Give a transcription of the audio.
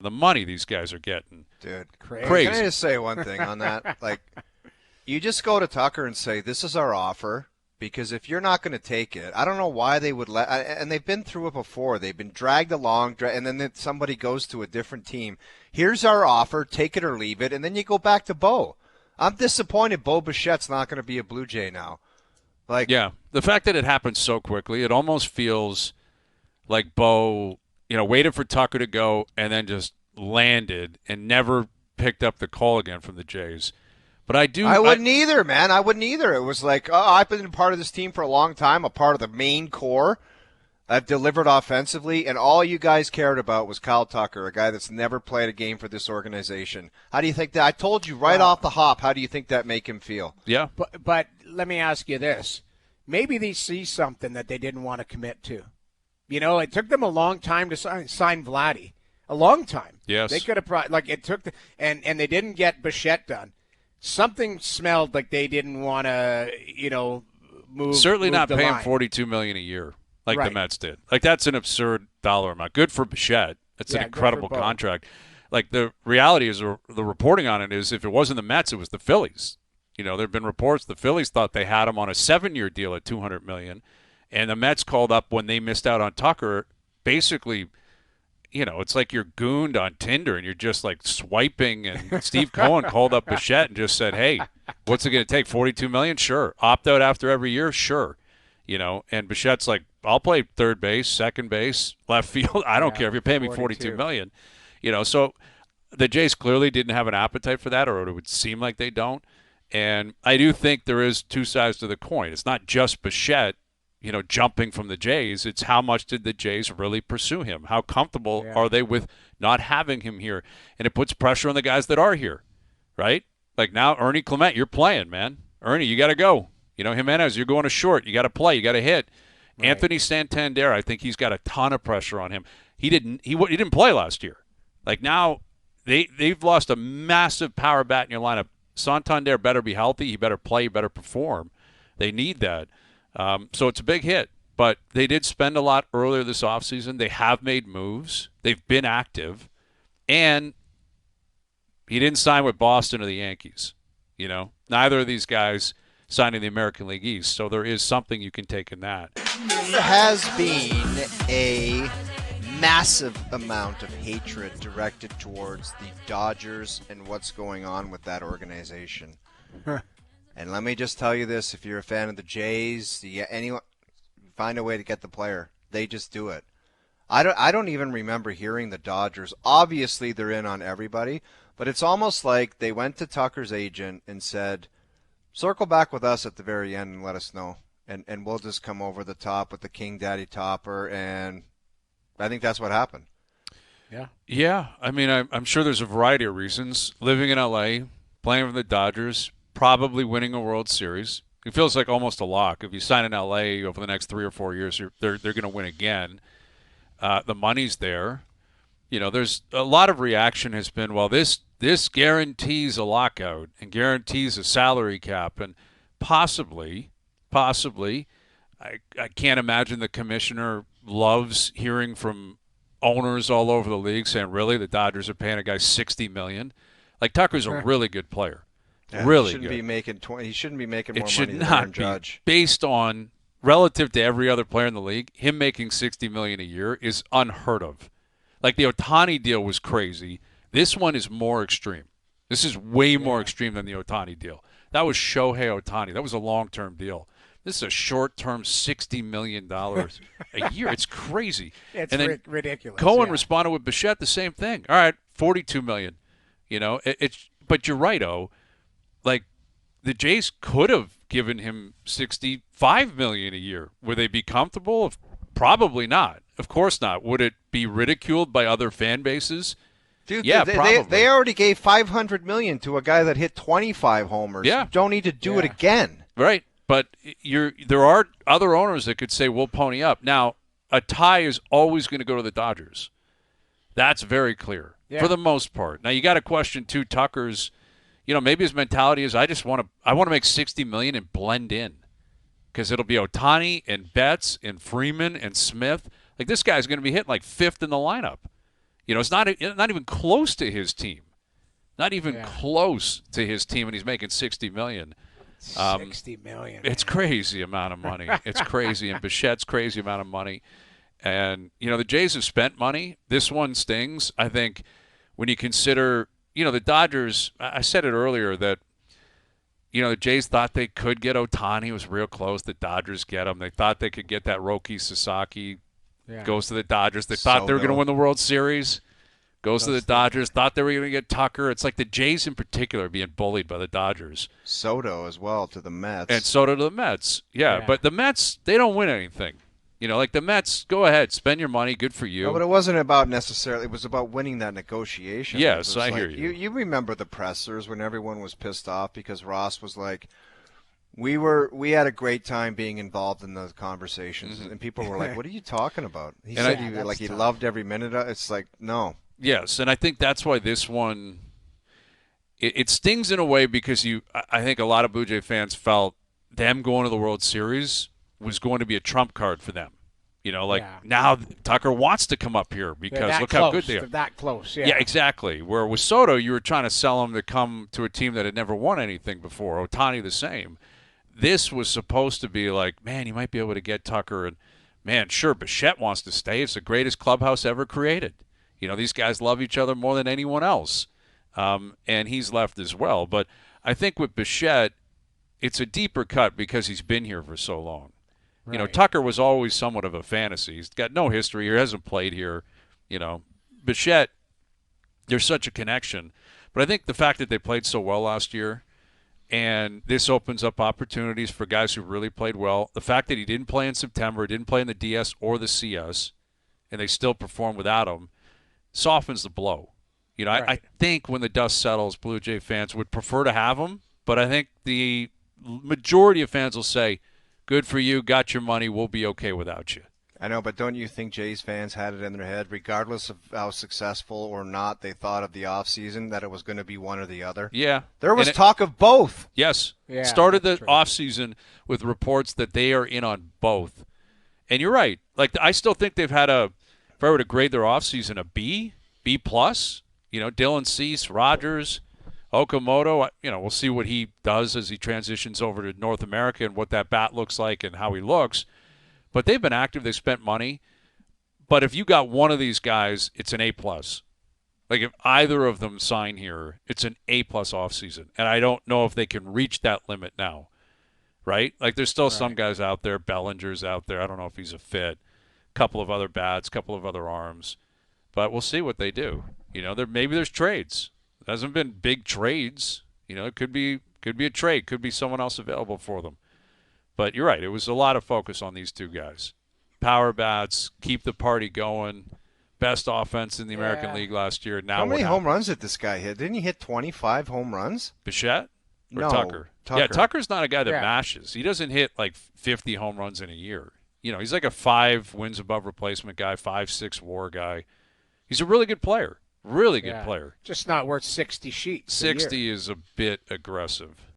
The money these guys are getting. Dude, Crazy. can I just say one thing on that? Like, you just go to Tucker and say, this is our offer, because if you're not going to take it, I don't know why they would let, and they've been through it before. They've been dragged along, and then somebody goes to a different team. Here's our offer, take it or leave it, and then you go back to Bo. I'm disappointed Bo Bichette's not going to be a Blue Jay now. Like, Yeah, the fact that it happened so quickly, it almost feels like Bo, waited for Tucker to go and then just landed and never picked up the call again from the Jays. But I wouldn't either, man. I wouldn't either. It was like, oh, I've been a part of this team for a long time, a part of the main core. I've delivered offensively, and all you guys cared about was Kyle Tucker, a guy that's never played a game for this organization. How do you think that? I told you right off the hop, how do you think that make him feel? Yeah. But let me ask you this. Maybe they see something that they didn't want to commit to. It took them a long time to sign Vladdy. A long time. Yes. They could have it took and they didn't get Bichette done. Something smelled like they didn't want to, move. Certainly move not the paying line. $42 million a year like the Right. Mets did. Like, that's an absurd dollar amount. Good for Bichette. That's an Yeah, good incredible for Bo. contract. Like, the reality is, the reporting on it is, if it wasn't the Mets, it was the Phillies. There have been reports the Phillies thought they had him on a 7-year deal at $200 million, and the Mets called up when they missed out on Tucker. Basically, it's like you're gooned on Tinder and you're just like swiping. And Steve Cohen called up Bichette and just said, "Hey, what's it going to take? $42 million? Sure. Opt out after every year? Sure." And Bichette's like, "I'll play third base, second base, left field. I don't care if you're paying me $42 million." So the Jays clearly didn't have an appetite for that, or it would seem like they don't. And I do think there is two sides to the coin. It's not just Bichette, jumping from the Jays. It's how much did the Jays really pursue him? How comfortable are they with not having him here? And it puts pressure on the guys that are here, right? Like, now, Ernie Clement, you're playing, man. Ernie, you got to go. Jimenez, you're going to short. You got to play. You got to hit. Right. Anthony Santander, I think he's got a ton of pressure on him. He didn't play last year. Like, now they've lost a massive power bat in your lineup. Santander better be healthy. He better play. He better perform. They need that. So it's a big hit. But they did spend a lot earlier this offseason. They have made moves. They've been active. And he didn't sign with Boston or the Yankees. Neither of these guys signed in the American League East. So there is something you can take in that. There has been a massive amount of hatred directed towards the Dodgers and what's going on with that organization. And let me just tell you this, if you're a fan of the Jays, anyone find a way to get the player. They just do it. I don't even remember hearing the Dodgers. Obviously they're in on everybody, but it's almost like they went to Tucker's agent and said, circle back with us at the very end and let us know. And we'll just come over the top with the King Daddy Topper, and I think that's what happened. Yeah. I mean, I'm sure there's a variety of reasons. Living in L.A., playing for the Dodgers, probably winning a World Series. It feels like almost a lock. If you sign in L.A. over the next 3 or 4 years, they're going to win again. The money's there. There's a lot of reaction has been, well, this guarantees a lockout and guarantees a salary cap, and possibly, I can't imagine the commissioner loves hearing from owners all over the league saying, really, the Dodgers are paying a guy $60 million? Like, Tucker's a really good player. Yeah, really he shouldn't good. Be making 20. He shouldn't be making more It should money than not Aaron be Judge. based on, relative to every other player in the league, him making $60 million a year is unheard of. Like, the Ohtani deal was crazy. This one is more extreme. This is way more extreme than the Ohtani deal. That was Shohei Ohtani. That was a long-term deal. This is a short-term $60 million a year. It's crazy. It's and then ridiculous. Cohen responded with Bichette the same thing. All right, $42 million. But you're right, like, the Jays could have given him $65 million a year. Would they be comfortable? Probably not. Of course not. Would it be ridiculed by other fan bases? Dude, yeah, probably. They already gave $500 million to a guy that hit 25 homers. Yeah. You don't need to do it again. Right. But there are other owners that could say, we'll pony up. Now, a tie is always going to go to the Dodgers. That's very clear for the most part. Now, you got to question, too, Tucker's, maybe his mentality is, I want to make $60 million and blend in, because it'll be Ohtani and Betts and Freeman and Smith. Like, this guy's going to be hitting like fifth in the lineup. It's not even close to his team. Not even Yeah. close to his team, and he's making $60 million. $60 million. It's crazy amount of money. It's crazy, and Bichette's crazy amount of money. And, the Jays have spent money. This one stings. I think when you consider, the Dodgers, I said it earlier that, the Jays thought they could get Ohtani. It was real close. The Dodgers get him. They thought they could get that Roki Sasaki. Yeah. Goes to the Dodgers. They thought they were going to win the World Series. Goes to the Dodgers. Thought they were going to get Tucker. It's like the Jays in particular being bullied by the Dodgers. Soto as well to the Mets. And Soto to the Mets. Yeah, but the Mets, they don't win anything. Like the Mets, go ahead, spend your money, good for you. No, but it wasn't about necessarily. It was about winning that negotiation. Yes, I hear you. You remember the pressers when everyone was pissed off because Ross was like, we had a great time being involved in those conversations, and people were like, "What are you talking about?" He said he loved every minute. It's like, no. Yes, and I think that's why this one it stings in a way because I think a lot of Blue Jay fans felt them going to the World Series was going to be a trump card for them. Now Tucker wants to come up here because look how good they are. They're that close, yeah. Yeah, exactly. Where with Soto, you were trying to sell him to come to a team that had never won anything before. Ohtani the same. This was supposed to be like, man, you might be able to get Tucker. And, man, sure, Bichette wants to stay. It's the greatest clubhouse ever created. These guys love each other more than anyone else. And he's left as well. But I think with Bichette, it's a deeper cut because he's been here for so long. Right. Tucker was always somewhat of a fantasy. He's got no history here, hasn't played here. Bichette, there's such a connection. But I think the fact that they played so well last year, and this opens up opportunities for guys who really played well. The fact that he didn't play in September, didn't play in the DS or the CS, and they still performed without him, softens the blow. Right. I think when the dust settles, Blue Jay fans would prefer to have him, but I think the majority of fans will say, good for you, got your money, we'll be okay without you. I know, but don't you think Jays fans had it in their head, regardless of how successful or not they thought of the offseason, that it was going to be one or the other? Yeah. There was talk of both. Yes. Yeah, started the true. offseason with reports that they are in on both. And you're right. Like, I still think they've had if I were to grade their offseason, a B, B+. Dylan Cease, Rogers, Okamoto, we'll see what he does as he transitions over to North America and what that bat looks like and how he looks. But they've been active. They spent money. But if you got one of these guys, it's an A+. Like if either of them sign here, it's an A+ offseason. And I don't know if they can reach that limit now, right? Like there's still some guys out there. Bellinger's out there. I don't know if he's a fit. A couple of other bats, a couple of other arms. But we'll see what they do. Maybe there's trades. There hasn't been big trades. It could be a trade. Could be someone else available for them. But you're right. It was a lot of focus on these two guys. Power bats, keep the party going. Best offense in the American League last year. Now how many what home happens? runs did this guy hit? Didn't he hit 25 home runs? Bichette? Or No, Tucker? Tucker. Yeah, Tucker's not a guy that Yeah. mashes. He doesn't hit like 50 home runs in a year. He's like a 5 wins above replacement guy, 5-6 WAR guy. He's a really good player. Really good player. Just not worth 60 sheets. a year. 60 is a bit aggressive.